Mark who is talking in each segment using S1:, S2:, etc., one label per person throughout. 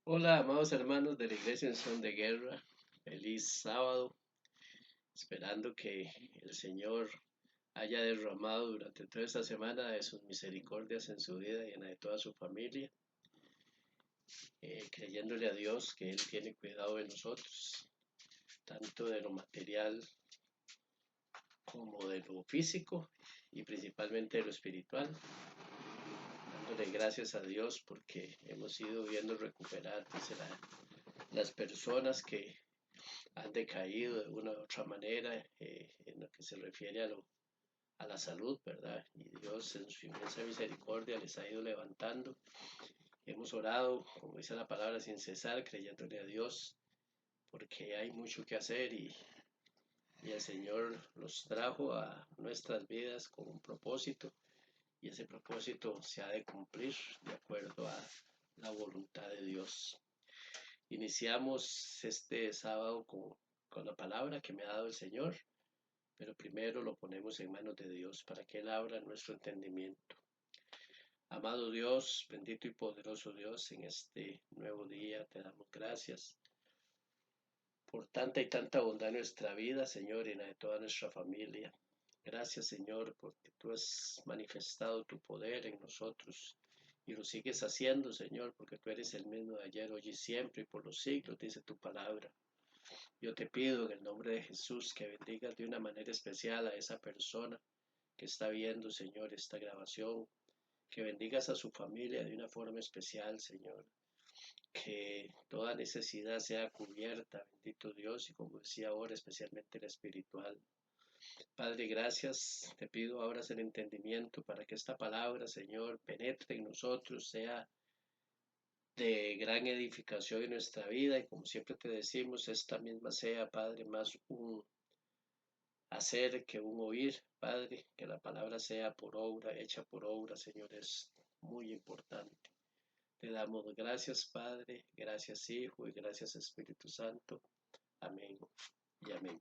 S1: Hola, amados hermanos de la Iglesia en Son de Guerra. Feliz sábado, esperando que el Señor haya derramado durante toda esta semana de sus misericordias en su vida y en la de toda su familia, creyéndole a Dios que Él tiene cuidado de nosotros, tanto de lo material como de lo físico y principalmente de lo espiritual, dándole gracias a Dios porque hemos ido viendo recuperar las personas que han decaído de una u otra manera en lo que se refiere a la salud, ¿verdad? Y Dios en su inmensa misericordia les ha ido levantando. Hemos orado, como dice la palabra, sin cesar, creyéndole a Dios, porque hay mucho que hacer y el Señor los trajo a nuestras vidas con un propósito y ese propósito se ha de cumplir de acuerdo a la voluntad de Dios. Iniciamos este sábado con la palabra que me ha dado el Señor, pero primero lo ponemos en manos de Dios para que Él abra nuestro entendimiento. Amado Dios, bendito y poderoso Dios, en este nuevo día te damos gracias por tanta y tanta bondad en nuestra vida, Señor, y en la de toda nuestra familia. Gracias, Señor, porque tú has manifestado tu poder en nosotros y lo sigues haciendo, Señor, porque tú eres el mismo de ayer, hoy y siempre y por los siglos, dice tu palabra. Yo te pido en el nombre de Jesús que bendigas de una manera especial a esa persona que está viendo, Señor, esta grabación, que bendigas a su familia de una forma especial, Señor, que toda necesidad sea cubierta, bendito Dios, y como decía ahora, especialmente la espiritual. Padre, gracias, te pido ahora el entendimiento para que esta palabra, Señor, penetre en nosotros, sea de gran edificación en nuestra vida y como siempre te decimos, esta misma sea, Padre, más un hacer que un oír, Padre, que la palabra sea por obra, hecha por obra, Señor, es muy importante. Te damos gracias, Padre, gracias, Hijo, y gracias, Espíritu Santo. Amén y amén.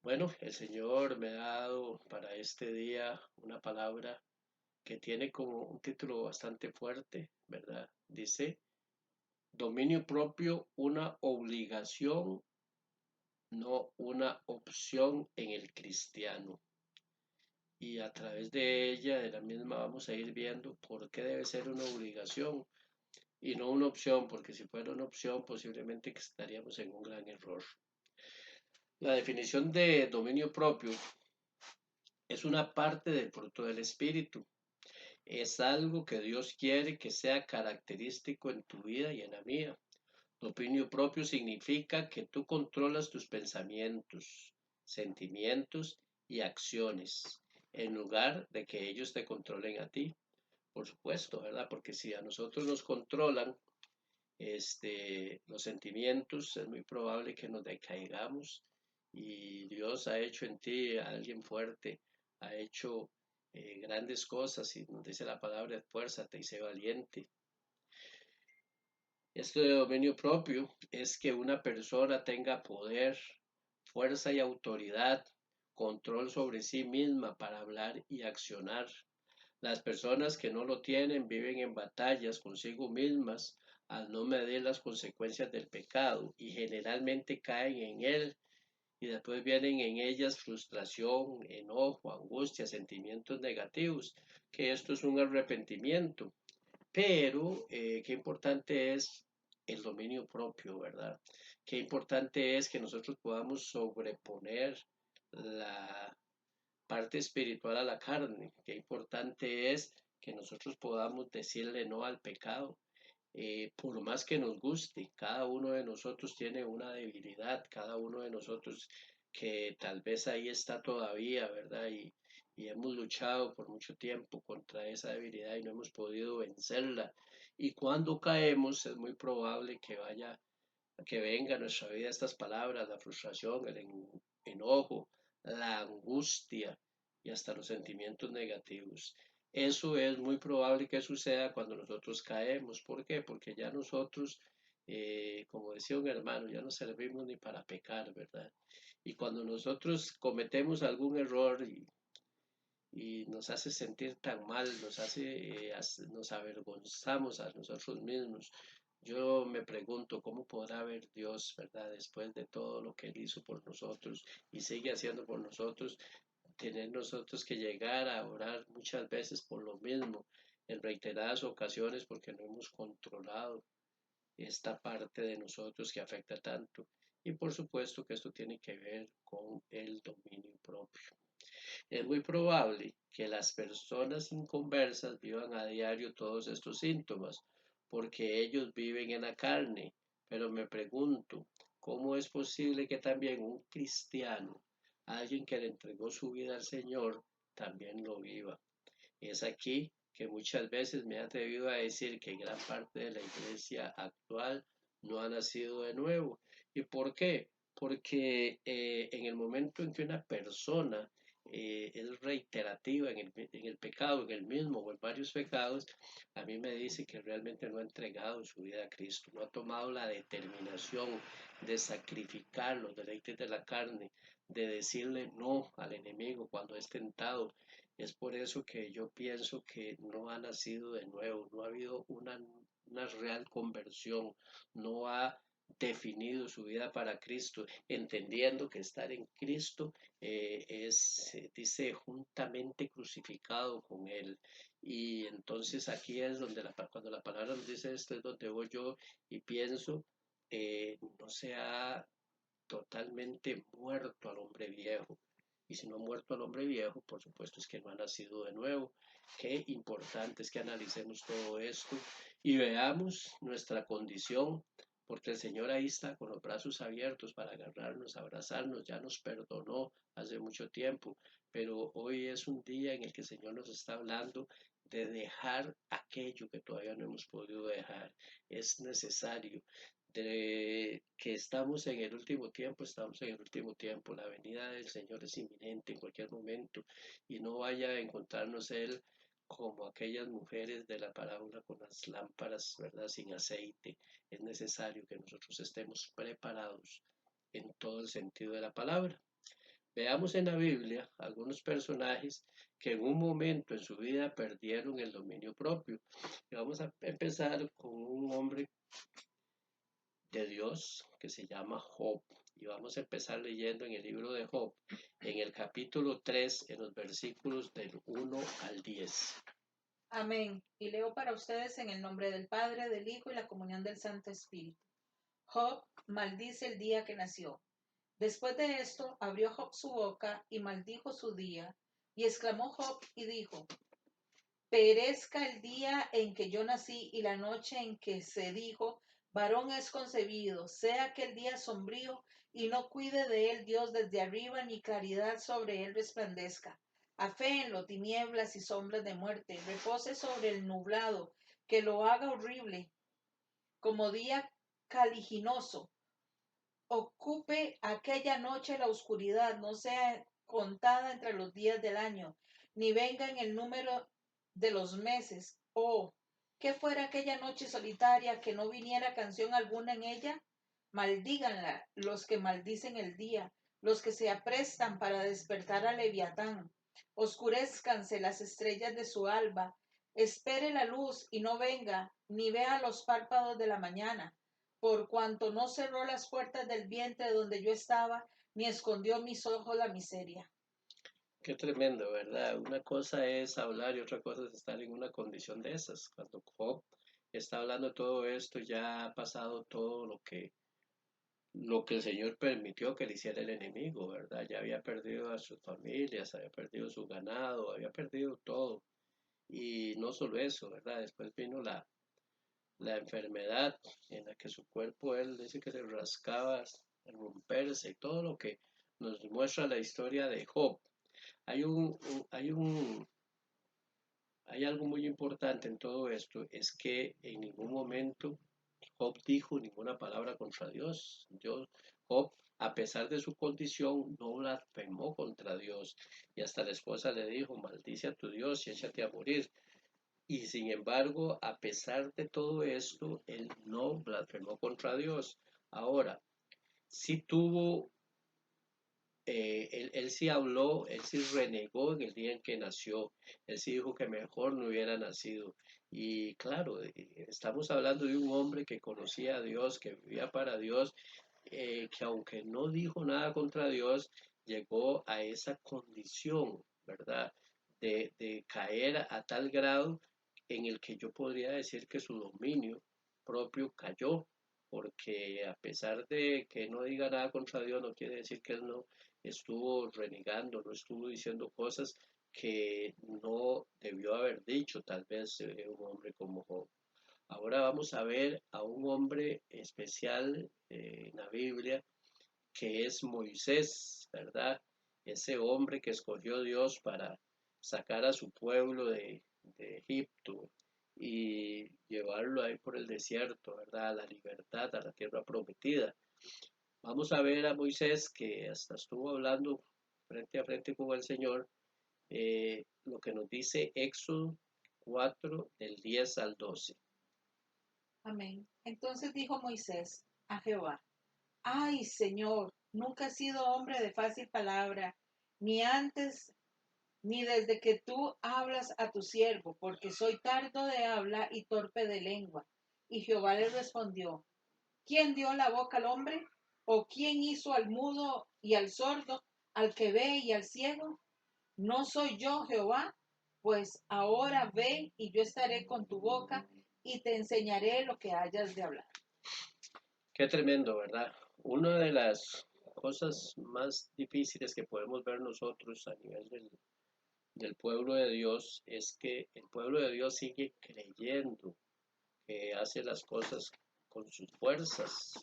S1: Bueno, el Señor me ha dado para este día una palabra que tiene como un título bastante fuerte, ¿verdad? Dice, dominio propio, una obligación, no una opción en el cristiano. Y a través de ella, de la misma, vamos a ir viendo por qué debe ser una obligación y no una opción, porque si fuera una opción posiblemente estaríamos en un gran error. La definición de dominio propio es una parte del fruto del Espíritu. Es algo que Dios quiere que sea característico en tu vida y en la mía. Dominio propio significa que tú controlas tus pensamientos, sentimientos y acciones, en lugar de que ellos te controlen a ti. Por supuesto, ¿verdad? Porque si a nosotros nos controlan los sentimientos, es muy probable que nos decaigamos y Dios ha hecho en ti a alguien fuerte, ha hecho grandes cosas y nos dice la palabra, esfuérzate y sé valiente. Esto de dominio propio es que una persona tenga poder, fuerza y autoridad, control sobre sí misma para hablar y accionar. Las personas que no lo tienen viven en batallas consigo mismas al no medir las consecuencias del pecado y generalmente caen en él y después vienen en ellas frustración, enojo, angustia, sentimientos negativos, que esto es un arrepentimiento. Pero qué importante es el dominio propio, ¿verdad? Qué importante es que nosotros podamos sobreponer la parte espiritual a la carne. Qué importante es que nosotros podamos decirle no al pecado. Por más que nos guste, cada uno de nosotros tiene una debilidad, cada uno de nosotros que tal vez ahí está todavía, ¿verdad? Y hemos luchado por mucho tiempo contra esa debilidad y no hemos podido vencerla. Y cuando caemos es muy probable que venga a nuestra vida estas palabras, la frustración, el enojo, la angustia y hasta los sentimientos negativos. Eso es muy probable que suceda cuando nosotros caemos. ¿Por qué? Porque ya nosotros, como decía un hermano, ya no servimos ni para pecar, ¿verdad? Y cuando nosotros cometemos algún error y nos hace sentir tan mal, nos avergonzamos a nosotros mismos, Yo me pregunto cómo podrá ver Dios, ¿verdad? Después de todo lo que Él hizo por nosotros y sigue haciendo por nosotros, tener nosotros que llegar a orar muchas veces por lo mismo, en reiteradas ocasiones, porque no hemos controlado esta parte de nosotros que afecta tanto. Y por supuesto que esto tiene que ver con el dominio propio. Es muy probable que las personas inconversas vivan a diario todos estos síntomas, porque ellos viven en la carne. Pero me pregunto, ¿cómo es posible que también un cristiano, alguien que le entregó su vida al Señor, también lo viva? Es aquí que muchas veces me he atrevido a decir que gran parte de la iglesia actual no ha nacido de nuevo. ¿Y por qué? Porque en el momento en que una persona es reiterativa en el pecado, en el mismo o en varios pecados, a mí me dice que realmente no ha entregado su vida a Cristo, no ha tomado la determinación de sacrificar los deleites de la carne, de decirle no al enemigo cuando es tentado. Es por eso que yo pienso que no ha nacido de nuevo, no ha habido una real conversión, no ha definido su vida para Cristo, entendiendo que estar en Cristo dice, juntamente crucificado con Él. Y entonces aquí es donde cuando la palabra nos dice esto, es donde voy yo y pienso, no se ha totalmente muerto al hombre viejo. Y si no ha muerto al hombre viejo, por supuesto es que no ha nacido de nuevo. Qué importante es que analicemos todo esto y veamos nuestra condición, porque el Señor ahí está con los brazos abiertos para agarrarnos, abrazarnos, ya nos perdonó hace mucho tiempo, pero hoy es un día en el que el Señor nos está hablando de dejar aquello que todavía no hemos podido dejar. Es necesario de que estamos en el último tiempo, estamos en el último tiempo, la venida del Señor es inminente en cualquier momento y no vaya a encontrarnos Él como aquellas mujeres de la parábola con las lámparas, ¿verdad? Sin aceite. Es necesario que nosotros estemos preparados en todo el sentido de la palabra. Veamos en la Biblia algunos personajes que en un momento en su vida perdieron el dominio propio. Y vamos a empezar con un hombre de Dios que se llama Job. Y vamos a empezar leyendo en el libro de Job, en el capítulo 3 en los versículos del 1 al 10.
S2: Amén. Y leo para ustedes en el nombre del Padre, del Hijo y la comunión del Santo Espíritu. Job maldice el día que nació. Después de esto, abrió Job su boca y maldijo su día. Y exclamó Job y dijo, perezca el día en que yo nací y la noche en que se dijo, varón es concebido, sea aquel día sombrío y no cuide de él Dios desde arriba ni claridad sobre él resplandezca. Aféenlo tinieblas y sombras de muerte, repose sobre el nublado, que lo haga horrible, como día caliginoso. Ocupe aquella noche la oscuridad, no sea contada entre los días del año, ni venga en el número de los meses. Oh, que fuera aquella noche solitaria, que no viniera canción alguna en ella. Maldíganla los que maldicen el día, los que se aprestan para despertar a Leviatán. Oscurézcanse las estrellas de su alba. Espere la luz y no venga, ni vea los párpados de la mañana por cuanto no cerró las puertas del vientre donde yo estaba, ni escondió mis ojos la miseria.
S1: Qué tremendo, ¿verdad? Una cosa es hablar y otra cosa es estar en una condición de esas. Cuando Job está hablando de todo esto, ya ha pasado todo lo que el Señor permitió que le hiciera el enemigo, ¿verdad? Ya había perdido a sus familias, había perdido su ganado, había perdido todo. Y no solo eso, ¿verdad? Después vino la enfermedad en la que su cuerpo, él dice que se rascaba, romperse y todo lo que nos muestra la historia de Job. Hay hay algo muy importante en todo esto, es que en ningún momento Job dijo ninguna palabra contra Dios. Job, a pesar de su condición, no blasfemó contra Dios. Y hasta la esposa le dijo, maldice a tu Dios y échate a morir. Y sin embargo, a pesar de todo esto, él no blasfemó contra Dios. Ahora, sí tuvo, él sí habló, él sí renegó en el día en que nació, él sí dijo que mejor no hubiera nacido. Y claro, estamos hablando de un hombre que conocía a Dios, que vivía para Dios, que aunque no dijo nada contra Dios, llegó a esa condición, ¿verdad? De caer a tal grado en el que yo podría decir que su dominio propio cayó, porque a pesar de que no diga nada contra Dios, no quiere decir que él no estuvo renegando, no estuvo diciendo cosas que no debió haber dicho, tal vez un hombre como Job. Ahora vamos a ver a un hombre especial en la Biblia, que es Moisés, ¿verdad? Ese hombre que escogió Dios para sacar a su pueblo de Egipto y llevarlo ahí por el desierto, ¿verdad? A la libertad, a la tierra prometida. Vamos a ver a Moisés que hasta estuvo hablando frente a frente con el Señor, lo que nos dice Éxodo 4, del 10 al 12.
S2: Amén. Entonces dijo Moisés a Jehová: Ay, Señor, nunca he sido hombre de fácil palabra, ni antes ni desde que tú hablas a tu siervo, porque soy tardo de habla y torpe de lengua. Y Jehová le respondió: ¿Quién dio la boca al hombre? ¿O quién hizo al mudo y al sordo, al que ve y al ciego? ¿No soy yo Jehová? Pues ahora ve y yo estaré con tu boca y te enseñaré lo que hayas de hablar.
S1: Qué tremendo, ¿verdad? Una de las cosas más difíciles que podemos ver nosotros a nivel del pueblo de Dios es que el pueblo de Dios sigue creyendo que hace las cosas con sus fuerzas.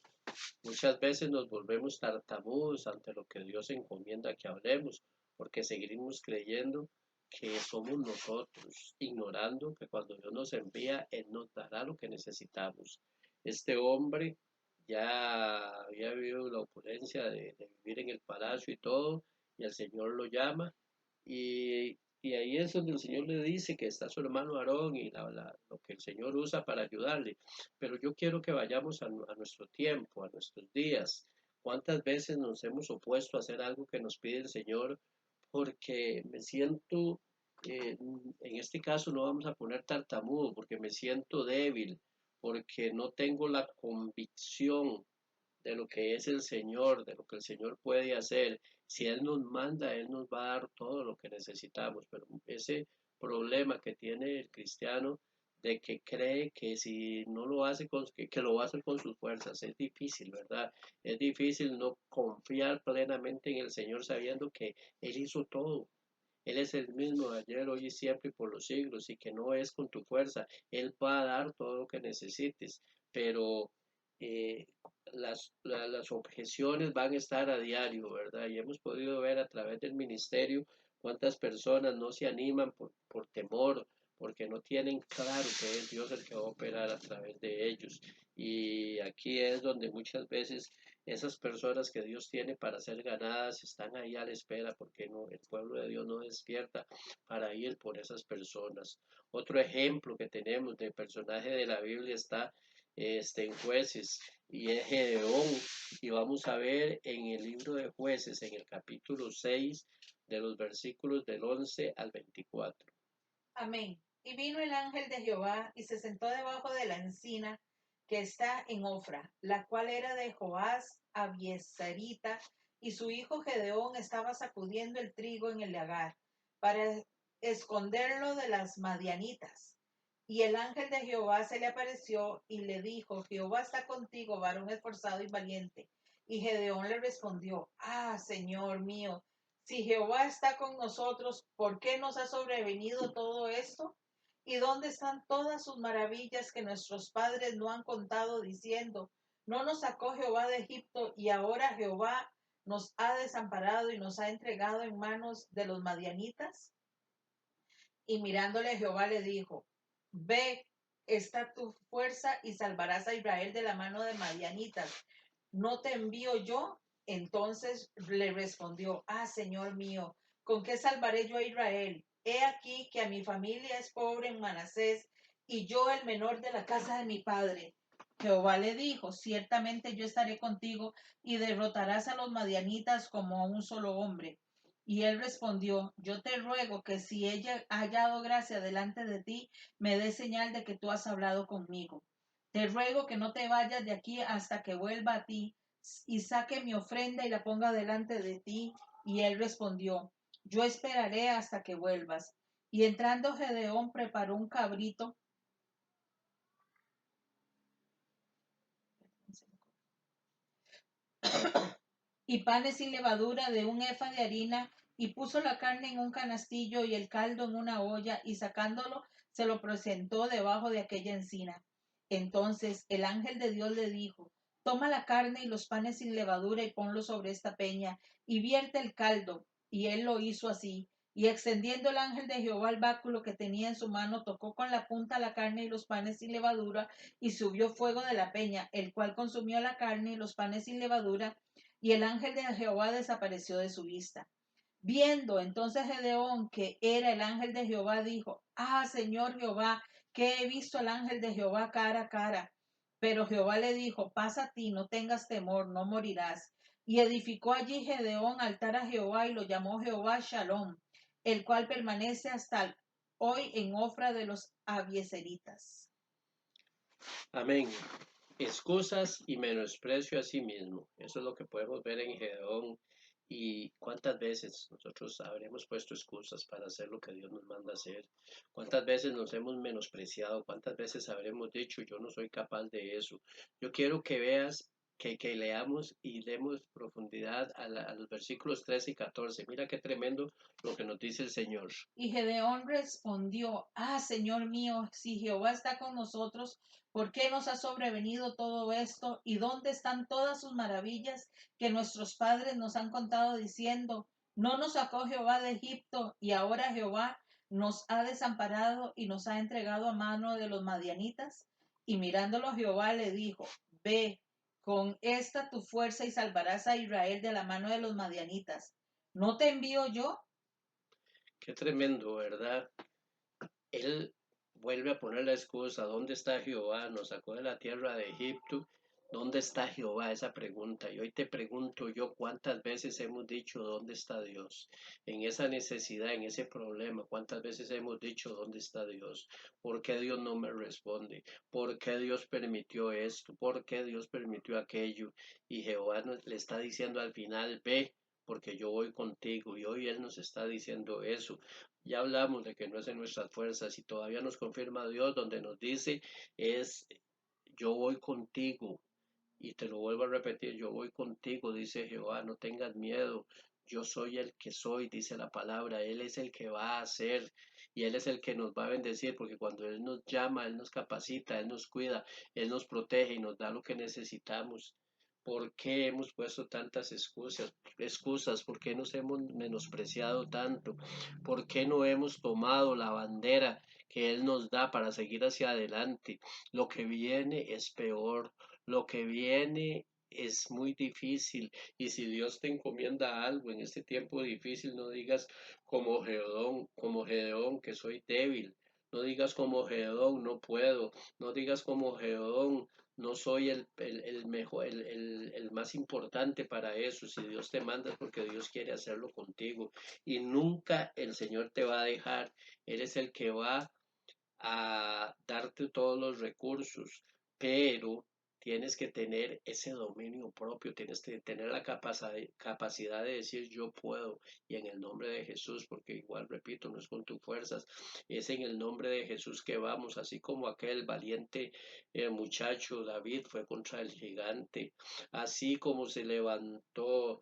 S1: Muchas veces nos volvemos tartamudos ante lo que Dios encomienda que hablemos, porque seguimos creyendo que somos nosotros, ignorando que cuando Dios nos envía, Él nos dará lo que necesitamos. Este hombre ya había vivido la opulencia de vivir en el palacio y todo, y el Señor lo llama, y ahí es donde el Señor le dice que está su hermano Aarón y lo que el Señor usa para ayudarle. Pero yo quiero que vayamos a nuestro tiempo, a nuestros días. ¿Cuántas veces nos hemos opuesto a hacer algo que nos pide el Señor? Porque me siento, en este caso no vamos a poner tartamudo, porque me siento débil, porque no tengo la convicción de lo que es el Señor, de lo que el Señor puede hacer. Si Él nos manda, Él nos va a dar todo lo que necesitamos. Pero ese problema que tiene el cristiano de que cree que si no lo hace, que lo va a hacer con sus fuerzas, es difícil, ¿verdad? Es difícil no confiar plenamente en el Señor sabiendo que Él hizo todo. Él es el mismo ayer, hoy y siempre y por los siglos, y que no es con tu fuerza. Él va a dar todo lo que necesites, pero eh, las objeciones van a estar a diario, ¿verdad? Y hemos podido ver a través del ministerio cuántas personas no se animan por temor, porque no tienen claro que es Dios el que va a operar a través de ellos. Y aquí es donde muchas veces esas personas que Dios tiene para ser ganadas están ahí a la espera porque no, el pueblo de Dios no despierta para ir por esas personas. Otro ejemplo que tenemos de personaje de la Biblia está en Jueces y es Gedeón. Y vamos a ver en el libro de Jueces, en el capítulo 6, de los versículos del 11 al 24.
S2: Amén. Y vino el ángel de Jehová y se sentó debajo de la encina que está en Ofra, la cual era de Joás Abiezerita, y su hijo Gedeón estaba sacudiendo el trigo en el lagar para esconderlo de las madianitas. Y el ángel de Jehová se le apareció y le dijo: Jehová está contigo, varón esforzado y valiente. Y Gedeón le respondió: Ah, Señor mío, si Jehová está con nosotros, ¿por qué nos ha sobrevenido todo esto? ¿Y dónde están todas sus maravillas que nuestros padres no han contado, diciendo: no nos sacó Jehová de Egipto, y ahora Jehová nos ha desamparado y nos ha entregado en manos de los madianitas? Y mirándole Jehová le dijo: Ve, está tu fuerza y salvarás a Israel de la mano de madianitas. ¿No te envío yo? Entonces le respondió: Ah, Señor mío, ¿con qué salvaré yo a Israel? He aquí que a mi familia es pobre en Manasés, y yo el menor de la casa de mi padre. Jehová le dijo: Ciertamente yo estaré contigo, y derrotarás a los madianitas como a un solo hombre. Y él respondió, yo te ruego que si ella ha hallado gracia delante de ti, me dé señal de que tú has hablado conmigo. Te ruego que no te vayas de aquí hasta que vuelva a ti y saque mi ofrenda y la ponga delante de ti. Y él respondió, yo esperaré hasta que vuelvas. Y entrando Gedeón preparó un cabrito y panes sin levadura de un efa de harina, y puso la carne en un canastillo y el caldo en una olla, y sacándolo se lo presentó debajo de aquella encina. Entonces el ángel de Dios le dijo, toma la carne y los panes sin levadura y ponlos sobre esta peña, y vierte el caldo. Y él lo hizo así. Y extendiendo el ángel de Jehová el báculo que tenía en su mano, tocó con la punta la carne y los panes sin levadura, y subió fuego de la peña, el cual consumió la carne y los panes sin levadura, y el ángel de Jehová desapareció de su vista. Viendo entonces Gedeón que era el ángel de Jehová, dijo, ah, Señor Jehová, que he visto al ángel de Jehová cara a cara. Pero Jehová le dijo, pasa a ti, no tengas temor, no morirás. Y edificó allí Gedeón altar a Jehová y lo llamó Jehová Shalom, el cual permanece hasta hoy en Ofra de los Abiezeritas.
S1: Amén. Excusas y menosprecio a sí mismo. Eso es lo que podemos ver en Gedeón. Y cuántas veces nosotros habremos puesto excusas para hacer lo que Dios nos manda hacer. Cuántas veces nos hemos menospreciado. Cuántas veces habremos dicho, yo no soy capaz de eso. Yo quiero que veas, que leamos y demos profundidad a los versículos 13 y 14. Mira qué tremendo lo que nos dice el Señor.
S2: Y Gedeón respondió, ah, Señor mío, si Jehová está con nosotros, ¿por qué nos ha sobrevenido todo esto? ¿Y dónde están todas sus maravillas que nuestros padres nos han contado diciendo, no nos sacó Jehová de Egipto, y ahora Jehová nos ha desamparado y nos ha entregado a mano de los madianitas? Y mirándolo Jehová le dijo, ve, con esta tu fuerza y salvarás a Israel de la mano de los madianitas. ¿No te envío yo?
S1: Qué tremendo, ¿verdad? Él vuelve a poner la excusa, ¿dónde está Jehová? Nos sacó de la tierra de Egipto. ¿Dónde está Jehová? Esa pregunta. Y hoy te pregunto yo, ¿cuántas veces hemos dicho, ¿dónde está Dios? En esa necesidad, en ese problema, ¿cuántas veces hemos dicho, ¿dónde está Dios? ¿Por qué Dios no me responde? ¿Por qué Dios permitió esto? ¿Por qué Dios permitió aquello? Y Jehová le está diciendo al final, ve, porque yo voy contigo. Y hoy Él nos está diciendo eso. Ya hablamos de que no es en nuestras fuerzas y todavía nos confirma Dios donde nos dice es yo voy contigo y te lo vuelvo a repetir, yo voy contigo, dice Jehová, no tengas miedo, yo soy el que soy, dice la palabra, Él es el que va a hacer y Él es el que nos va a bendecir porque cuando Él nos llama, Él nos capacita, Él nos cuida, Él nos protege y nos da lo que necesitamos. ¿Por qué hemos puesto tantas excusas? ¿Por qué nos hemos menospreciado tanto? ¿Por qué no hemos tomado la bandera que Él nos da para seguir hacia adelante? Lo que viene es peor, lo que viene es muy difícil y si Dios te encomienda algo en este tiempo difícil, no digas como Gedeón que soy débil. No digas como Gedeón, no puedo. No digas como Gedeón, no soy el mejor, el más importante para eso. Si Dios te manda es porque Dios quiere hacerlo contigo. Y nunca el Señor te va a dejar. Él es el que va a darte todos los recursos, pero tienes que tener ese dominio propio, tienes que tener la capacidad de decir yo puedo y en el nombre de Jesús, porque igual repito, no es con tus fuerzas, es en el nombre de Jesús que vamos, así como aquel valiente muchacho David fue contra el gigante, así como se levantó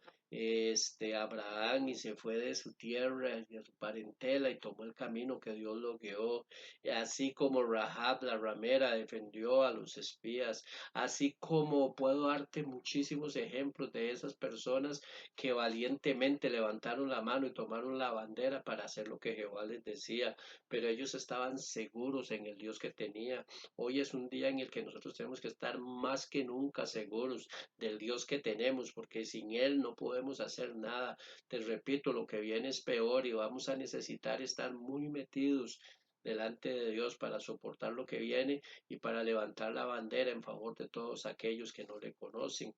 S1: Abraham y se fue de su tierra y de su parentela y tomó el camino que Dios lo guió, así como Rahab la ramera defendió a los espías, así como puedo darte muchísimos ejemplos de esas personas que valientemente levantaron la mano y tomaron la bandera para hacer lo que Jehová les decía, pero ellos estaban seguros en el Dios que tenía. Hoy es un día en el que nosotros tenemos que estar más que nunca seguros del Dios que tenemos, porque sin Él no podemos hacer nada. Te repito, lo que viene es peor y vamos a necesitar estar muy metidos delante de Dios para soportar lo que viene y para levantar la bandera en favor de todos aquellos que no le conocen.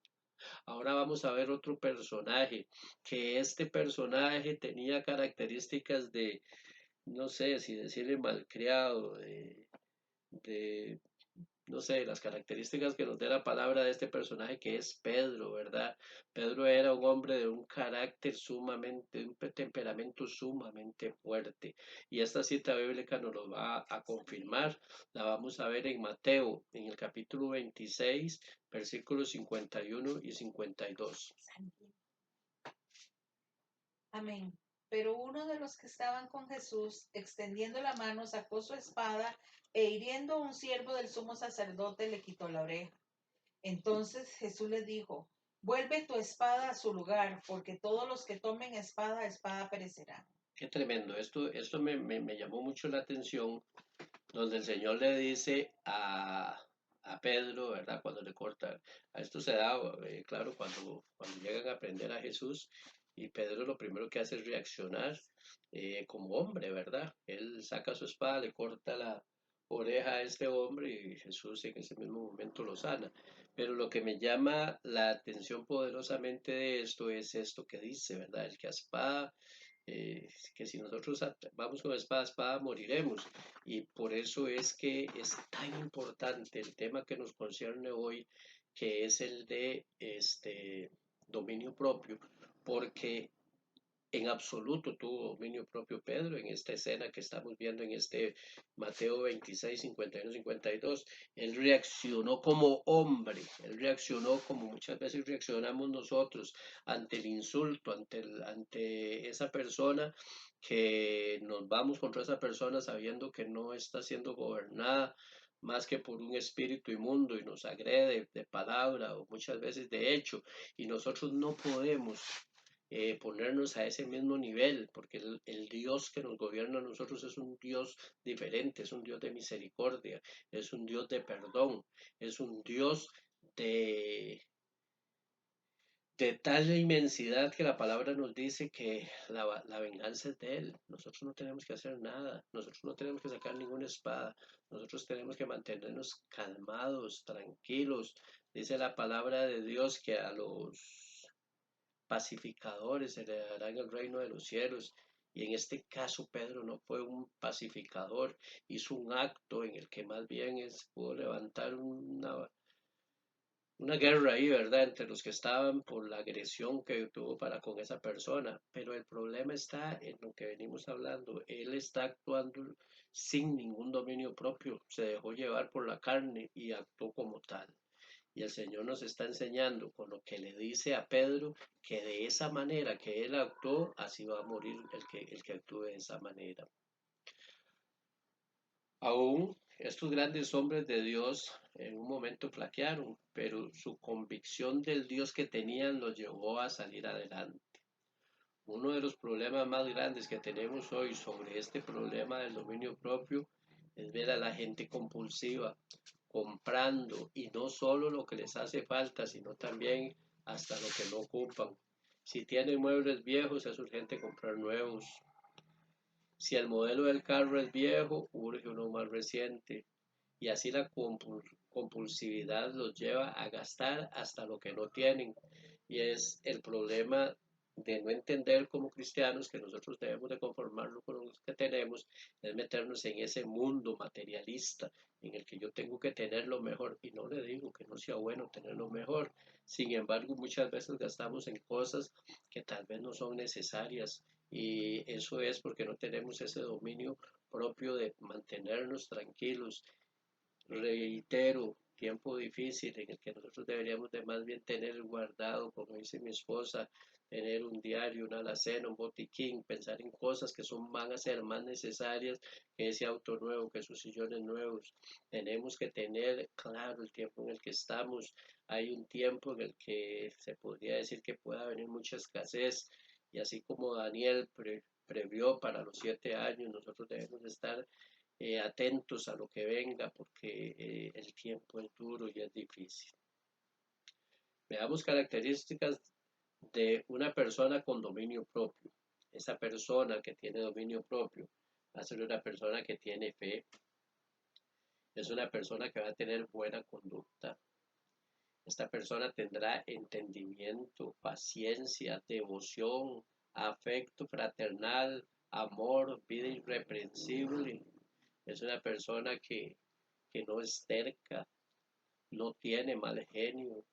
S1: Ahora vamos a ver otro personaje, que este personaje tenía características de, no sé si decirle malcriado, de no sé, las características que nos da la palabra de este personaje que es Pedro, ¿verdad? Pedro era un hombre de un carácter sumamente, de un temperamento sumamente fuerte. Y esta cita bíblica nos lo va a confirmar. La vamos a ver en Mateo, en el capítulo 26, versículos 51 y 52.
S2: Amén. Pero uno de los que estaban con Jesús, extendiendo la mano, sacó su espada e hiriendo a un siervo del sumo sacerdote, le quitó la oreja. Entonces Jesús le dijo, vuelve tu espada a su lugar, porque todos los que tomen espada, espada perecerán.
S1: Qué tremendo. Esto me llamó mucho la atención, donde el Señor le dice a Pedro, ¿verdad? Cuando le corta, a esto se da, claro, cuando llegan a aprender a Jesús, y Pedro lo primero que hace es reaccionar como hombre, ¿verdad? Él saca su espada, le corta la oreja a este hombre y Jesús en ese mismo momento lo sana. Pero lo que me llama la atención poderosamente de esto es esto que dice, ¿verdad? El que a espada que si nosotros vamos con espada a espada moriremos. Y por eso es que es tan importante el tema que nos concierne hoy, que es el de dominio propio, porque en absoluto tuvo dominio propio Pedro en esta escena que estamos viendo en este Mateo 26, 51, 52. Él reaccionó como hombre, él reaccionó como muchas veces reaccionamos nosotros ante el insulto, ante esa persona, que nos vamos contra esa persona sabiendo que no está siendo gobernada más que por un espíritu inmundo y nos agrede de palabra o muchas veces de hecho, y nosotros no podemos ponernos a ese mismo nivel, porque el Dios que nos gobierna a nosotros es un Dios diferente, es un Dios de misericordia, es un Dios de perdón, es un Dios de, de tal inmensidad que la palabra nos dice que la venganza es de Él. Nosotros no tenemos que hacer nada, nosotros no tenemos que sacar ninguna espada, nosotros tenemos que mantenernos calmados, tranquilos. Dice la palabra de Dios que a los pacificadores heredarán el reino de los cielos. Y en este caso Pedro no fue un pacificador, hizo un acto en el que más bien pudo levantar una guerra ahí, ¿verdad? Entre los que estaban por la agresión que tuvo para con esa persona. Pero el problema está en lo que venimos hablando. Él está actuando sin ningún dominio propio, se dejó llevar por la carne y actuó como tal. Y el Señor nos está enseñando con lo que le dice a Pedro que de esa manera que él actuó, así va a morir el que actúe de esa manera. Aún estos grandes hombres de Dios en un momento flaquearon, pero su convicción del Dios que tenían los llevó a salir adelante. Uno de los problemas más grandes que tenemos hoy sobre este problema del dominio propio es ver a la gente compulsiva comprando, y no solo lo que les hace falta, sino también hasta lo que no ocupan. Si tienen muebles viejos, es urgente comprar nuevos. Si el modelo del carro es viejo, urge uno más reciente. Y así la compulsividad los lleva a gastar hasta lo que no tienen. Y es el problema de no entender como cristianos que nosotros debemos de conformarnos con lo que tenemos, es meternos en ese mundo materialista en el que yo tengo que tener lo mejor. Y no le digo que no sea bueno tener lo mejor. Sin embargo, muchas veces gastamos en cosas que tal vez no son necesarias. Y eso es porque no tenemos ese dominio propio de mantenernos tranquilos. Reitero, tiempo difícil en el que nosotros deberíamos de más bien tener guardado, como dice mi esposa, tener un diario, una alacena, un botiquín, pensar en cosas que van a ser más necesarias que ese auto nuevo, que esos sillones nuevos. Tenemos que tener claro el tiempo en el que estamos. Hay un tiempo en el que se podría decir que pueda venir mucha escasez, y así como Daniel previó para los 7 años, nosotros debemos de estar atentos a lo que venga, porque el tiempo es duro y es difícil. Veamos características de una persona con dominio propio. Esa persona que tiene dominio propio va a ser una persona que tiene fe, es una persona que va a tener buena conducta, Esta persona tendrá entendimiento, paciencia, devoción, afecto fraternal, amor, vida irreprensible. Es una persona que no es terca, no tiene mal genio,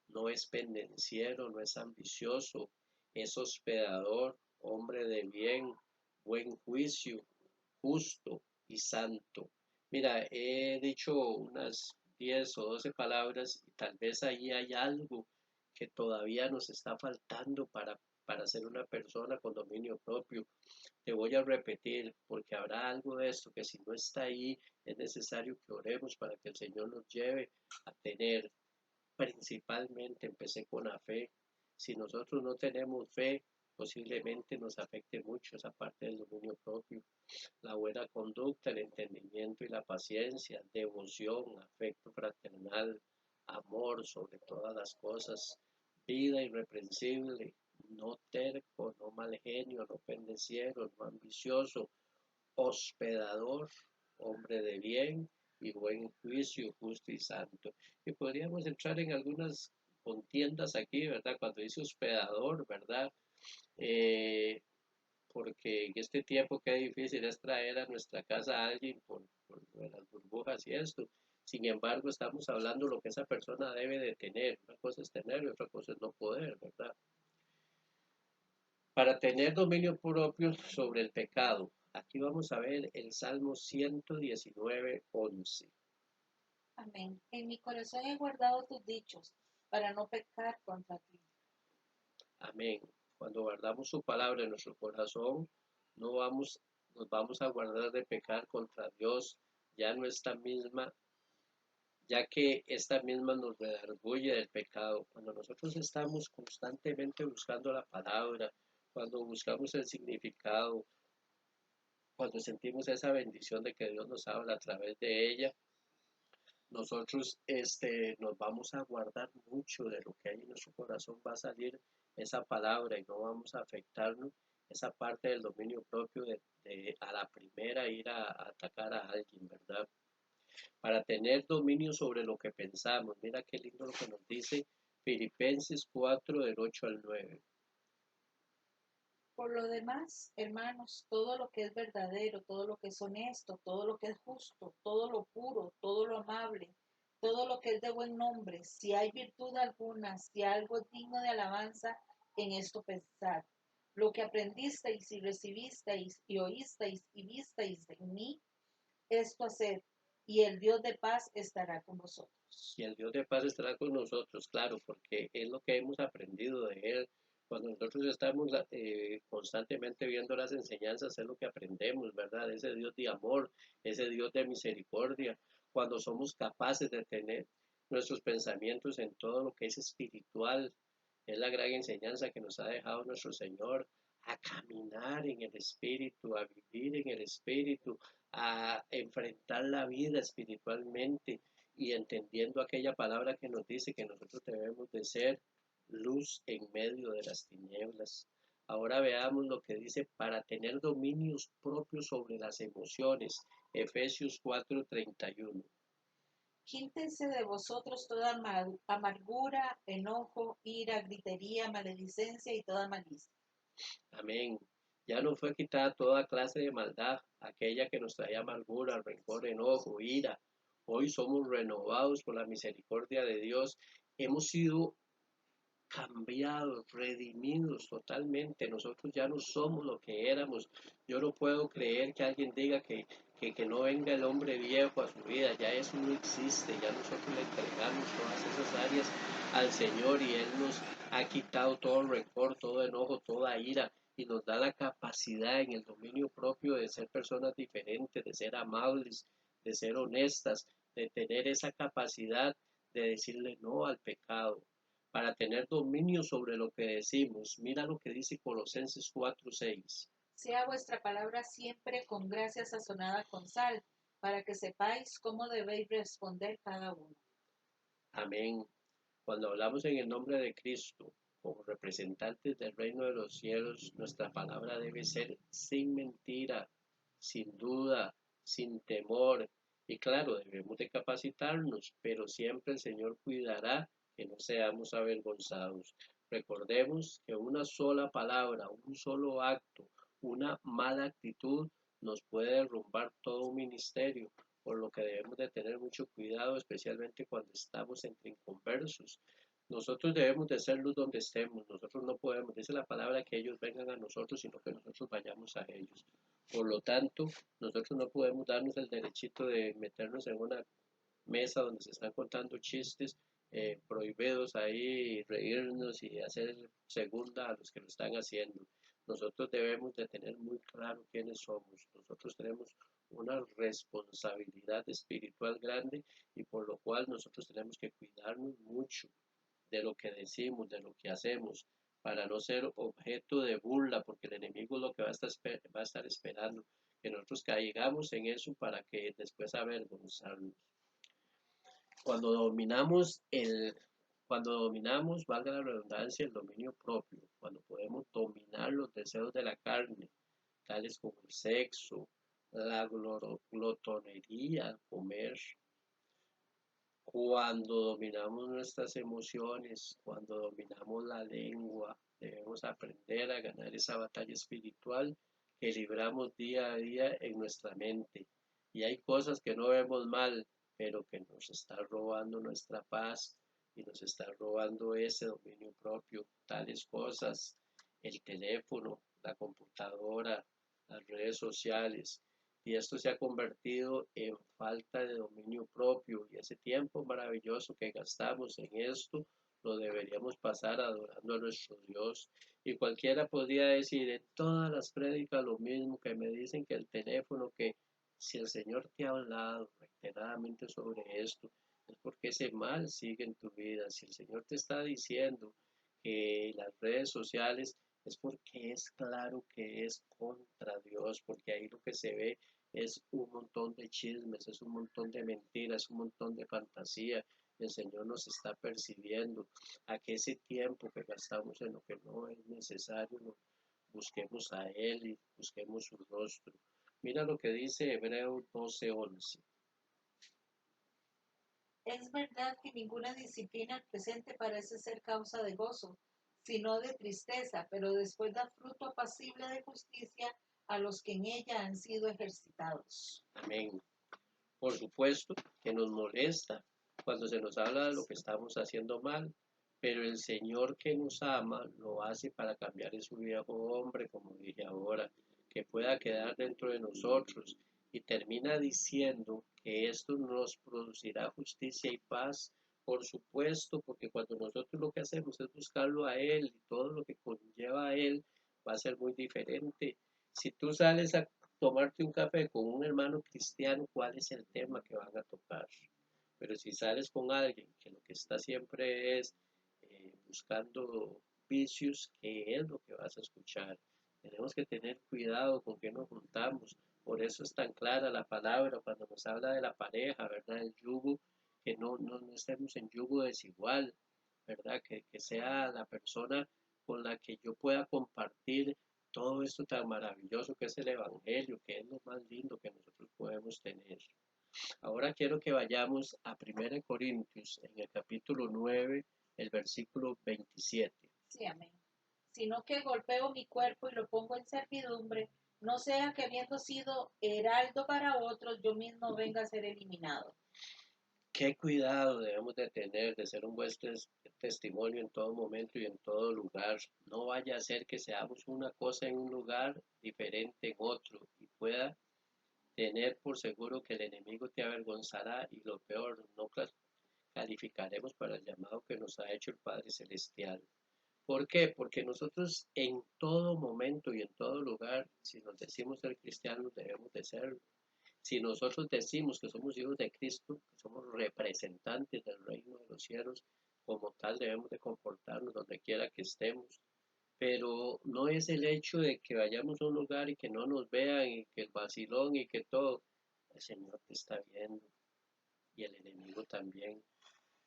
S1: no es pendenciero, no es ambicioso, es hospedador, hombre de bien, buen juicio, justo y santo. Mira, he dicho unas 10 o 12 palabras y tal vez ahí hay algo que todavía nos está faltando para ser una persona con dominio propio. Te voy a repetir, porque habrá algo de esto que si no está ahí, es necesario que oremos para que el Señor nos lleve a tener. Principalmente empecé con la fe. Si nosotros no tenemos fe, posiblemente nos afecte mucho esa parte del dominio propio. La buena conducta, el entendimiento y la paciencia, devoción, afecto fraternal, amor sobre todas las cosas, vida irreprensible, no terco, no mal genio, no pendeciero, no ambicioso, hospedador, hombre de bien y buen juicio, justo y santo. Y podríamos entrar en algunas contiendas aquí, ¿verdad? Cuando dice hospedador, ¿verdad? Eh, Porque en este tiempo qué difícil es traer a nuestra casa a alguien por las burbujas y esto. Sin embargo, estamos hablando lo que esa persona debe de tener. Una cosa es tener y otra cosa es no poder, ¿verdad? Para tener dominio propio sobre el pecado. Aquí vamos a ver el Salmo 119:11.
S2: Amén. En mi corazón he guardado tus dichos para no pecar contra ti.
S1: Amén. Cuando guardamos su palabra en nuestro corazón, no vamos, nos vamos a guardar de pecar contra Dios, ya no esta misma, ya que esta misma nos redarguye del pecado. Cuando nosotros estamos constantemente buscando la palabra, cuando buscamos el significado, cuando sentimos esa bendición de que Dios nos habla a través de ella, nosotros nos vamos a guardar mucho de lo que hay en nuestro corazón, va a salir esa palabra y no vamos a afectarnos esa parte del dominio propio de a la primera ir a atacar a alguien, ¿verdad? Para tener dominio sobre lo que pensamos. Mira qué lindo lo que nos dice Filipenses 4 del 8 al 9.
S2: Por lo demás, hermanos, todo lo que es verdadero, todo lo que es honesto, todo lo que es justo, todo lo puro, todo lo amable, todo lo que es de buen nombre, si hay virtud alguna, si algo es digno de alabanza, en esto pensad. Lo que aprendisteis y recibisteis y oísteis y visteis en mí, esto haced, y el Dios de paz estará con vosotros.
S1: Y el Dios de paz estará con nosotros, claro, porque es lo que hemos aprendido de Él. Cuando nosotros estamos constantemente viendo las enseñanzas, es lo que aprendemos, ¿verdad? Ese Dios de amor, ese Dios de misericordia. Cuando somos capaces de tener nuestros pensamientos en todo lo que es espiritual, es la gran enseñanza que nos ha dejado nuestro Señor, a caminar en el Espíritu, a vivir en el Espíritu, a enfrentar la vida espiritualmente y entendiendo aquella palabra que nos dice que nosotros debemos de ser luz en medio de las tinieblas. Ahora veamos lo que dice para tener dominios propios sobre las emociones. Efesios 4:31.
S2: Quítense de vosotros toda amargura, enojo, ira, gritería, maledicencia y toda malicia.
S1: Amén. Ya nos fue quitada toda clase de maldad, aquella que nos traía amargura, rencor, enojo, ira. Hoy somos renovados por la misericordia de Dios. Hemos sido cambiados, redimidos totalmente. Nosotros ya no somos lo que éramos. Yo no puedo creer que alguien diga que no venga el hombre viejo a su vida. Ya eso no existe. Ya nosotros le entregamos todas esas áreas al Señor y Él nos ha quitado todo el rencor, todo enojo, toda ira y nos da la capacidad en el dominio propio de ser personas diferentes, de ser amables, de ser honestas, de tener esa capacidad de decirle no al pecado, para tener dominio sobre lo que decimos. Mira lo que dice Colosenses 4:6.
S2: Sea vuestra palabra siempre con gracia sazonada con sal, para que sepáis cómo debéis responder cada uno.
S1: Amén. Cuando hablamos en el nombre de Cristo, como representantes del reino de los cielos, nuestra palabra debe ser sin mentira, sin duda, sin temor. Y claro, debemos de capacitarnos, pero siempre el Señor cuidará que no seamos avergonzados. Recordemos que una sola palabra, un solo acto, una mala actitud nos puede derrumbar todo un ministerio, por lo que debemos de tener mucho cuidado, especialmente cuando estamos entre inconversos. Nosotros debemos de ser luz donde estemos, nosotros no podemos, dice la palabra, que ellos vengan a nosotros, sino que nosotros vayamos a ellos. Por lo tanto, nosotros no podemos darnos el derechito de meternos en una mesa donde se están contando chistes prohibidos ahí, reírnos y hacer segunda a los que lo están haciendo. Nosotros debemos de tener muy claro quiénes somos. Nosotros tenemos una responsabilidad espiritual grande y por lo cual nosotros tenemos que cuidarnos mucho de lo que decimos, de lo que hacemos, para no ser objeto de burla, porque el enemigo lo que va a estar esperando, que nosotros caigamos en eso para que después avergonzarnos. Cuando dominamos valga la redundancia, el dominio propio, cuando podemos dominar los deseos de la carne, tales como el sexo, la glotonería, comer, cuando dominamos nuestras emociones, cuando dominamos la lengua, debemos aprender a ganar esa batalla espiritual que libramos día a día en nuestra mente. Y hay cosas que no vemos mal, pero que nos está robando nuestra paz y nos está robando ese dominio propio. Tales cosas, el teléfono, la computadora, las redes sociales, y esto se ha convertido en falta de dominio propio y ese tiempo maravilloso que gastamos en esto lo deberíamos pasar adorando a nuestro Dios. Y cualquiera podría decir en todas las prédicas lo mismo, que me dicen que el teléfono, que si el Señor te ha hablado reiteradamente sobre esto, es porque ese mal sigue en tu vida. Si el Señor te está diciendo que las redes sociales, es porque es claro que es contra Dios, porque ahí lo que se ve es un montón de chismes, es un montón de mentiras, un montón de fantasía. El Señor nos está percibiendo a que ese tiempo que gastamos en lo que no es necesario, busquemos a Él y busquemos su rostro. Mira lo que dice Hebreos 12:11.
S2: Es verdad que ninguna disciplina al presente parece ser causa de gozo, sino de tristeza, pero después da fruto apacible de justicia a los que en ella han sido ejercitados.
S1: Amén. Por supuesto que nos molesta cuando se nos habla de lo que estamos haciendo mal, pero el Señor que nos ama lo hace para cambiar ese viejo hombre, como dije ahora, que pueda quedar dentro de nosotros. Y termina diciendo que esto nos producirá justicia y paz, por supuesto, porque cuando nosotros lo que hacemos es buscarlo a Él y todo lo que conlleva a Él, va a ser muy diferente. Si tú sales a tomarte un café con un hermano cristiano, ¿cuál es el tema que van a tocar? Pero si sales con alguien que lo que está siempre es buscando vicios, ¿qué es lo que vas a escuchar? Tenemos que tener cuidado con qué nos juntamos. Por eso es tan clara la palabra cuando nos habla de la pareja, ¿verdad? El yugo, que no estemos en yugo desigual, ¿verdad? Que sea la persona con la que yo pueda compartir todo esto tan maravilloso que es el Evangelio, que es lo más lindo que nosotros podemos tener. Ahora quiero que vayamos a 1 Corintios, en el capítulo 9, el versículo 27.
S2: Sí, amén. Sino que golpeo mi cuerpo y lo pongo en servidumbre, no sea que habiendo sido heraldo para otros, yo mismo venga a ser eliminado.
S1: Qué cuidado debemos de tener de ser un buen testimonio en todo momento y en todo lugar. No vaya a ser que seamos una cosa en un lugar diferente en otro y pueda tener por seguro que el enemigo te avergonzará y lo peor, no calificaremos para el llamado que nos ha hecho el Padre Celestial. ¿Por qué? Porque nosotros en todo momento y en todo lugar, si nos decimos ser cristianos, debemos de serlo. Si nosotros decimos que somos hijos de Cristo, que somos representantes del reino de los cielos, como tal debemos de comportarnos donde quiera que estemos. Pero no es el hecho de que vayamos a un lugar y que no nos vean y que el vacilón y que todo. El Señor te está viendo y el enemigo también.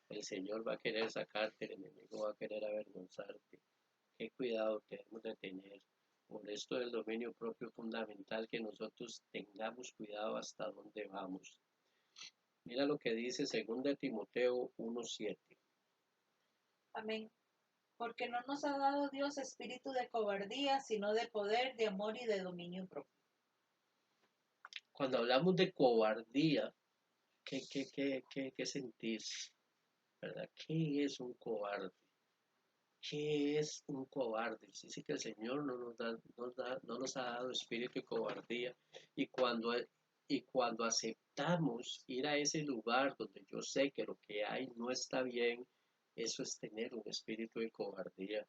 S1: El Señor va a querer sacarte, el enemigo va a querer avergonzarte. Qué cuidado tenemos de tener. Por esto del dominio propio es fundamental que nosotros tengamos cuidado hasta dónde vamos. Mira lo que dice 2 Timoteo 1:7.
S2: Amén. Porque no nos ha dado Dios espíritu de cobardía, sino de poder, de amor y de dominio propio.
S1: Cuando hablamos de cobardía, ¿qué sentís? ¿Verdad? ¿Qué es un cobarde? ¿Qué es un cobarde? Dice que el Señor no nos ha dado espíritu de cobardía. Y cuando aceptamos ir a ese lugar donde yo sé que lo que hay no está bien, eso es tener un espíritu de cobardía.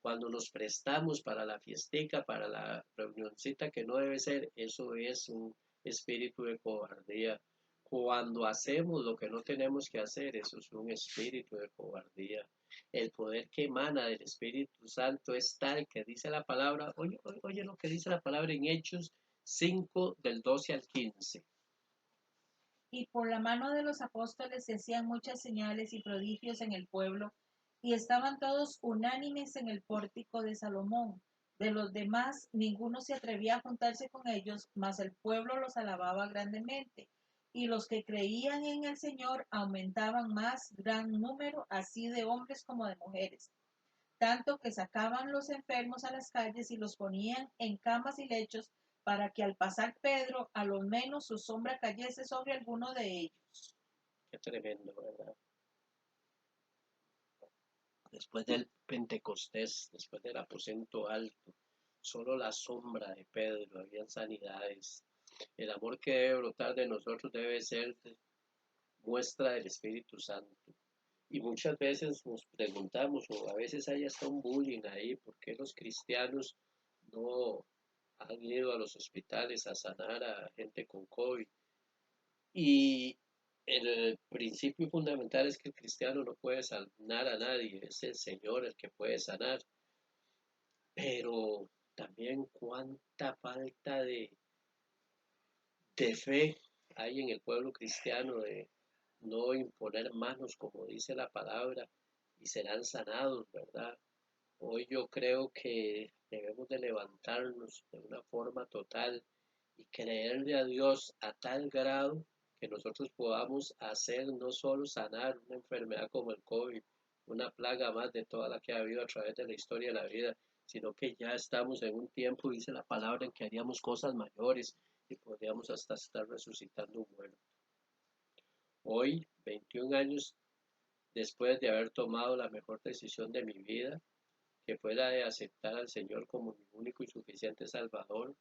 S1: Cuando nos prestamos para la fiestica, para la reunioncita que no debe ser, eso es un espíritu de cobardía. Cuando hacemos lo que no tenemos que hacer, eso es un espíritu de cobardía. El poder que emana del Espíritu Santo es tal que dice la palabra, oye lo que dice la palabra en Hechos 5 del 12 al 15.
S2: Y por la mano de los apóstoles se hacían muchas señales y prodigios en el pueblo, y estaban todos unánimes en el pórtico de Salomón. De los demás, ninguno se atrevía a juntarse con ellos, mas el pueblo los alababa grandemente. Y los que creían en el Señor aumentaban más gran número, así de hombres como de mujeres, tanto que sacaban los enfermos a las calles y los ponían en camas y lechos, para que al pasar Pedro, a lo menos su sombra cayese sobre alguno de ellos.
S1: Qué tremendo, ¿verdad? Después del Pentecostés, después del aposento alto, solo la sombra de Pedro, habían sanidades. El amor que debe brotar de nosotros debe ser muestra del Espíritu Santo. Y muchas veces nos preguntamos, o a veces hay hasta un bullying ahí, ¿por qué los cristianos no han ido a los hospitales a sanar a gente con COVID? Y el principio fundamental es que el cristiano no puede sanar a nadie, es el Señor el que puede sanar. Pero también cuánta falta de fe hay en el pueblo cristiano de no imponer manos, como dice la palabra, y serán sanados, ¿verdad? Hoy yo creo que debemos de levantarnos de una forma total y creerle a Dios a tal grado que nosotros podamos hacer no solo sanar una enfermedad como el COVID, una plaga más de toda la que ha habido a través de la historia de la vida, sino que ya estamos en un tiempo, dice la palabra, en que haríamos cosas mayores y podríamos hasta estar resucitando un muerto. Hoy, 21 años después de haber tomado la mejor decisión de mi vida, que fue la de aceptar al Señor como mi único y suficiente Salvador,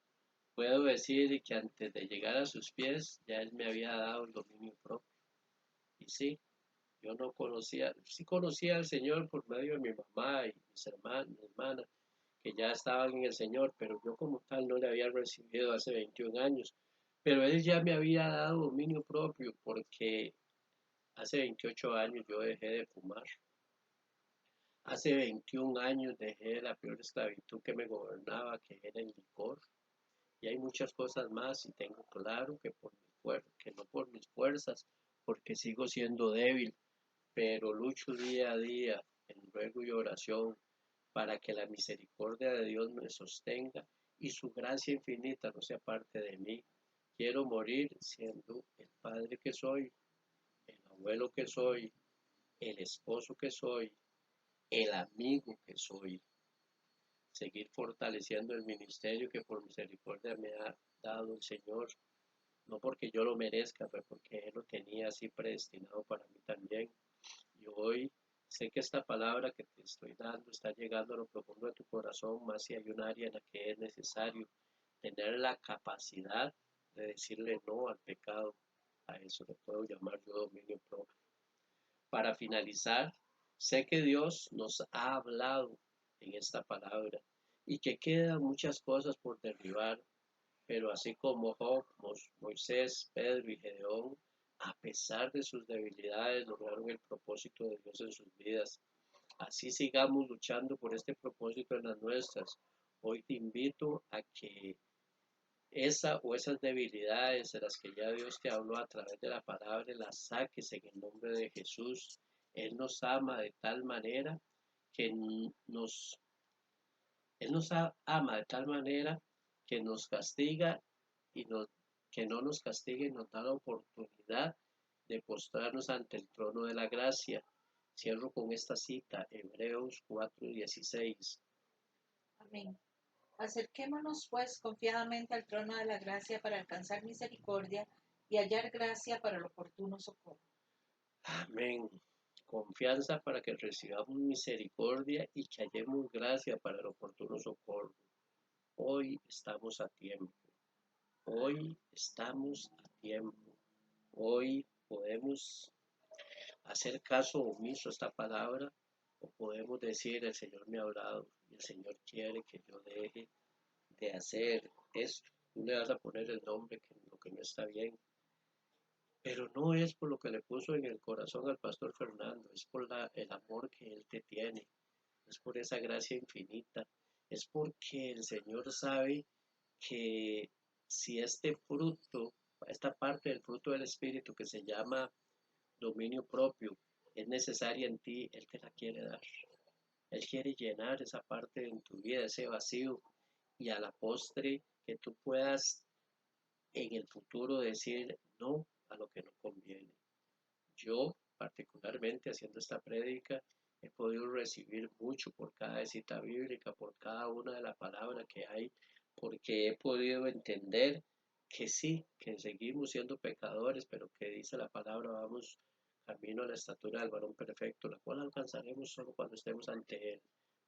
S1: puedo decir que antes de llegar a sus pies ya Él me había dado el dominio propio. Y sí, yo no conocía, sí conocía al Señor por medio de mi mamá y mis hermanos, mi hermana, que ya estaban en el Señor, pero yo como tal no le había recibido hace 21 años. Pero Él ya me había dado dominio propio porque hace 28 años yo dejé de fumar. Hace 21 años dejé la peor esclavitud que me gobernaba, que era el licor. Y hay muchas cosas más y tengo claro que no por mis fuerzas, porque sigo siendo débil, pero lucho día a día en ruego y oración para que la misericordia de Dios me sostenga y su gracia infinita no sea parte de mí. Quiero morir siendo el padre que soy, el abuelo que soy, el esposo que soy, el amigo que soy. Seguir fortaleciendo el ministerio que por misericordia me ha dado el Señor, no porque yo lo merezca, pero porque Él lo tenía así predestinado para mí también. Y hoy sé que esta palabra que te estoy dando está llegando a lo profundo de tu corazón, más si hay un área en la que es necesario tener la capacidad de decirle no al pecado. A eso le puedo llamar yo dominio propio. Para finalizar, sé que Dios nos ha hablado en esta palabra y que quedan muchas cosas por derribar, pero así como Job, Moisés, Pedro y Gedeón, a pesar de sus debilidades, lograron el propósito de Dios en sus vidas. Así sigamos luchando por este propósito en las nuestras. Hoy te invito a que esas debilidades de las que ya Dios te habló a través de la palabra, las saques en el nombre de Jesús. Él nos ama de tal manera que nos, Él nos ama de tal manera que nos castiga y que no nos castigue y nos da la oportunidad de postrarnos ante el trono de la gracia. Cierro con esta cita, Hebreos 4:16.
S2: Amén. Acerquémonos pues confiadamente al trono de la gracia para alcanzar misericordia y hallar gracia para el oportuno socorro.
S1: Amén. Confianza para que recibamos misericordia y que hallemos gracia para el oportuno socorro. Hoy estamos a tiempo. Hoy estamos a tiempo. Hoy podemos hacer caso omiso a esta palabra o podemos decir, el Señor me ha hablado y el Señor quiere que yo deje de hacer esto. Tú le vas a poner el nombre que lo que no está bien, pero no es por lo que le puso en el corazón al pastor Fernando, es por el amor que él te tiene, es por esa gracia infinita, es porque el Señor sabe que si este fruto, esta parte del fruto del Espíritu que se llama dominio propio, es necesaria en ti, Él te la quiere dar. Él quiere llenar esa parte en tu vida, ese vacío, y a la postre que tú puedas en el futuro decir no a lo que no conviene. Yo, particularmente haciendo esta prédica, he podido recibir mucho por cada cita bíblica, por cada una de las palabras que hay, porque he podido entender que sí, que seguimos siendo pecadores, pero que dice la palabra, vamos camino a la estatura del varón perfecto, la cual alcanzaremos solo cuando estemos ante Él.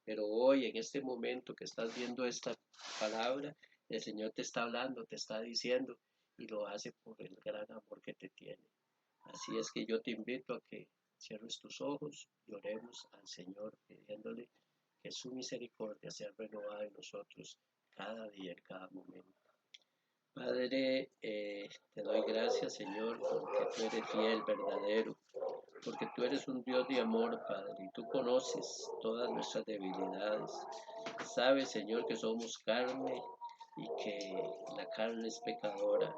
S1: Pero hoy, en este momento que estás viendo esta palabra, el Señor te está hablando, te está diciendo, y lo hace por el gran amor que te tiene. Así es que yo te invito a que cierres tus ojos y oremos al Señor pidiéndole que su misericordia sea renovada en nosotros cada día, en cada momento. Padre, te doy gracias, Señor, porque tú eres fiel, verdadero, porque tú eres un Dios de amor, Padre, y tú conoces todas nuestras debilidades. Sabes, Señor, que somos carne y que la carne es pecadora,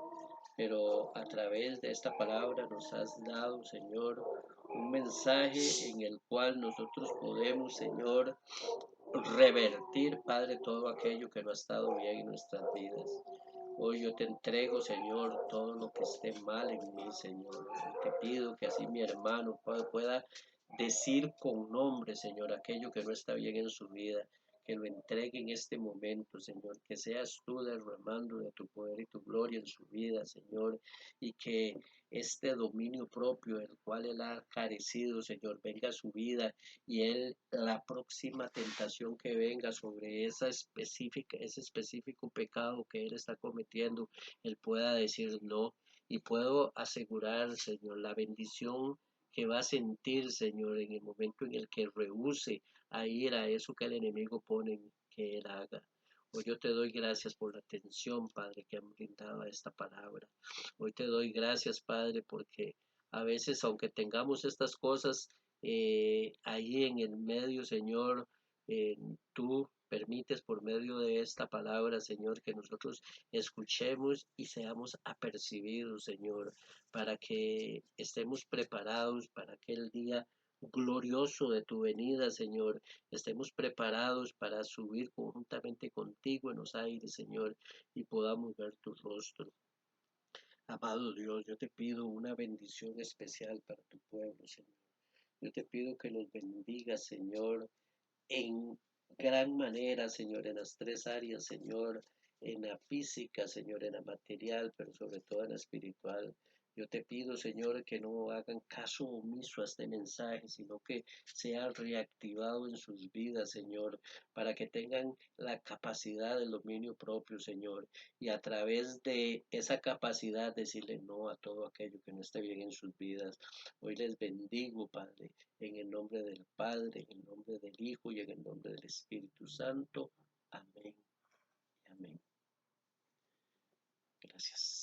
S1: pero a través de esta palabra nos has dado, Señor, un mensaje en el cual nosotros podemos, Señor, revertir, Padre, todo aquello que no ha estado bien en nuestras vidas. Hoy yo te entrego, Señor, todo lo que esté mal en mí, Señor. Te pido que así mi hermano pueda decir con nombre, Señor, aquello que no está bien en su vida, que lo entregue en este momento, Señor, que seas tú derramando de tu poder y tu gloria en su vida, Señor, y que este dominio propio, el cual él ha carecido, Señor, venga a su vida y él, la próxima tentación que venga sobre ese específico pecado que él está cometiendo, él pueda decir no. Y puedo asegurar, Señor, la bendición que va a sentir, Señor, en el momento en el que rehúse a ir a eso que el enemigo pone que él haga. Hoy yo te doy gracias por la atención, Padre, que han brindado a esta palabra. Hoy te doy gracias, Padre, porque a veces, aunque tengamos estas cosas ahí en el medio, Señor, tú permites por medio de esta palabra, Señor, que nosotros escuchemos y seamos apercibidos, Señor, para que estemos preparados para aquel día glorioso de tu venida, Señor. Estemos preparados para subir conjuntamente contigo en los aires, Señor, y podamos ver tu rostro. Amado Dios, yo te pido una bendición especial para tu pueblo, Señor. Yo te pido que los bendigas, Señor, en gran manera, Señor, en las tres áreas, Señor, en la física, Señor, en la material, pero sobre todo en la espiritual. Yo te pido, Señor, que no hagan caso omiso a este mensaje, sino que sea reactivado en sus vidas, Señor, para que tengan la capacidad del dominio propio, Señor, y a través de esa capacidad decirle no a todo aquello que no esté bien en sus vidas. Hoy les bendigo, Padre, en el nombre del Padre, en el nombre del Hijo y en el nombre del Espíritu Santo. Amén y amén. Gracias.